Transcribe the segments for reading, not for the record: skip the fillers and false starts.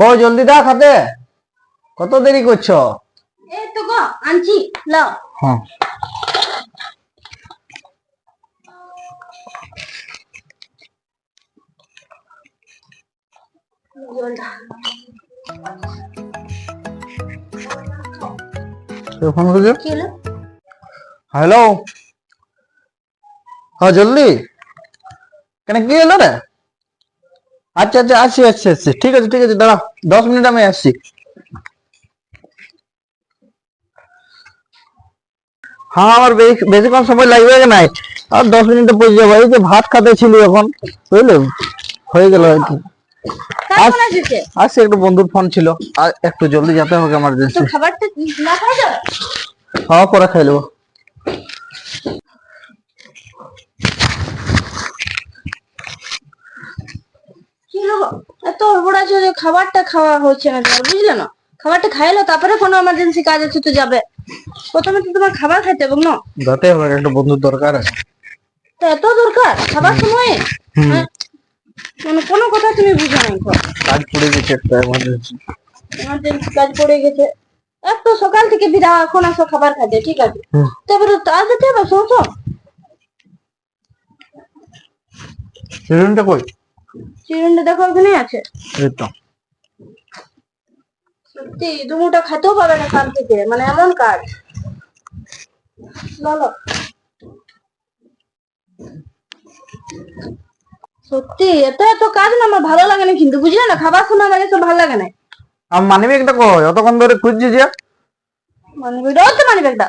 কই জলদি দা খাতে, কত দেরি করছো? এই তো গো আনছি, লাও। হ্যাঁ ফোন করছো? কি হলো? হ্যালো, হ্যাঁ জলদি কেন, কি হলো রে? আচ্ছা আচ্ছা, আসছি আসছি আসছি, ঠিক আছে ঠিক আছে, দাঁড়া 10 মিনিট আমি আসছি। হ্যাঁ আমার বেশিক্ষণ সময় লাগবে নাই, আর 10 মিনিটে পৌঁছে যাবো। এই যে ভাত খাতে ছিল এখন, বুঝলে, হয়ে গেল আর কি। কার ফোন আসছে? আসছে একটু বন্ধুর ফোন ছিল, আর একটু জলদি যেতে হবে তো এমার্জেন্সি। খাবারটা না খাওয়া যাবে? হ্যাঁ পরে খাই নেবো। কি হলো গো? এত হড়বড় আছে যে খাবারটা খাওয়া হচ্ছে না তোমার, বুঝলে না? খাবারটা খাইলো, তারপরে কোনো এমার্জেন্সি কাজ আছে তো যাবে। প্রথমে তো তোমার খাবার খাইতে হবে না? যেতে হবে, একটা বন্ধুর দরকার আছে। তো এত দরকার খাবার সময়ে? হ্যাঁ, মানে কোনো কথা তুমি বুঝো নাই গো। কাজ পড়ে গেছে একটা এমার্জেন্সি। এমার্জেন্সি কাজ পড়ে গেছে, এত সকাল থেকে বিদা এখন আসো খাবার খাইতে, ঠিক আছে? তারপরে আজ যেতে হবে, শোনো। সিলিন্ডার কই? চিরুনটা দেখো ওখানে আছে। এই তো। সত্যি দুমুটা খেতেও পাবে না কাল থেকে, মানে এমন কাজ। বলো, সত্যি এত এত কাজ না আমার ভালো লাগে না, কিন্তু বুঝলে না, খাবার সময় আমার এসব ভালো লাগে না। আমার মানি ব্যাগটা কই? অতক্ষণ ধরে খুঁজছি যে। মানি ব্যাগটা, তো মানি ব্যাগটা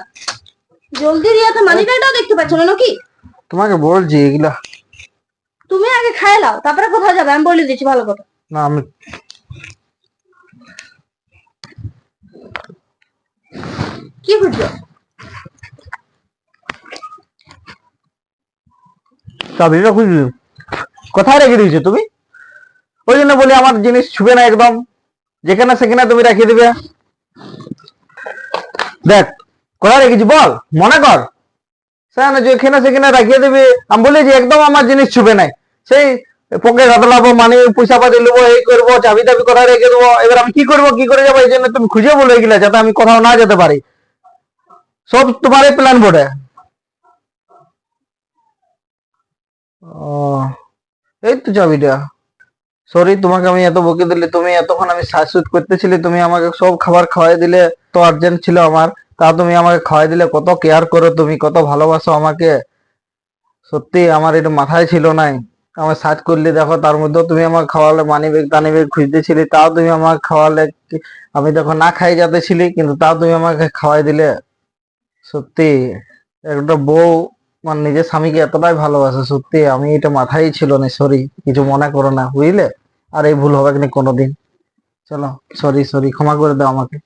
জলদি দিয়ে, তো মানি ব্যাগটাও দেখতে পাচ্ছ না নাকি? তোমাকে বলছি এগুলা। তুমি আগে খাই নাও, তারপরে কোথাও যাবে, আমি বলে দিচ্ছি ভালো কথা। না আমি কি বুঝছো? চাবিটা খুঁজছি, কোথায় রেখে দিয়েছো তুমি? ওই জন্য বলি আমার জিনিস ছুবে না একদম, যেখানে সেখানে তুমি রেখে দিবে। দেখ কোথায় রেখেছি বল, মনে কর। সেখানে যেখানে সেখানে রাখিয়ে দিবি, আমি বলি যে একদম আমার জিনিস ছুবে নাই। সেই পকেট হাতলাবো, মানে পয়সা পাতি নেবো, এই করবো, চাবি টাবি কোথায় রেখে দেবো। এবার আমি কি করবো, কি করে যাবো? এই জন্য তুমি খুঁজে বলে গেলে যাতে আমি কোথাও না যেতে পারি। সব তোমারই প্ল্যান বটে। ও, এই তো চাবিটা। সরি, তোমাকে আমি এত বকে দিলে, তুমি এতক্ষণ আমি শ্বাসরোধ করতেছিলে, তুমি আমাকে সব খাবার খাওয়াই দিলে। তো আর্জেন্ট ছিল আমার, তা তুমি আমাকে খাওয়াই দিলে। কত কেয়ার করো তুমি, কত ভালোবাসো আমাকে। সত্যি আমার এটা মাথায় ছিল নাই। আমার সার্চ করলে দেখো, তার মধ্যেও তুমি আমাকে খাওয়ালে, মানি ব্যাগ টানি ব্যাগ খুঁজতেছিলি, তাও তুমি আমাকে খাওয়ালে। আমি দেখো না খাই যাতেছিলি, কিন্তু তাও তুমি আমাকে খাওয়াই দিলে। সত্যি একটা বউ মানে নিজের স্বামীকে এতটাই ভালোবাসে, সত্যি আমি এটা মাথায় ছিল না। সরি, কিছু মনে করো না বুঝলে। আর এই ভুল হবে না কোনোদিন। চলো, সরি সরি, ক্ষমা করে দাও আমাকে।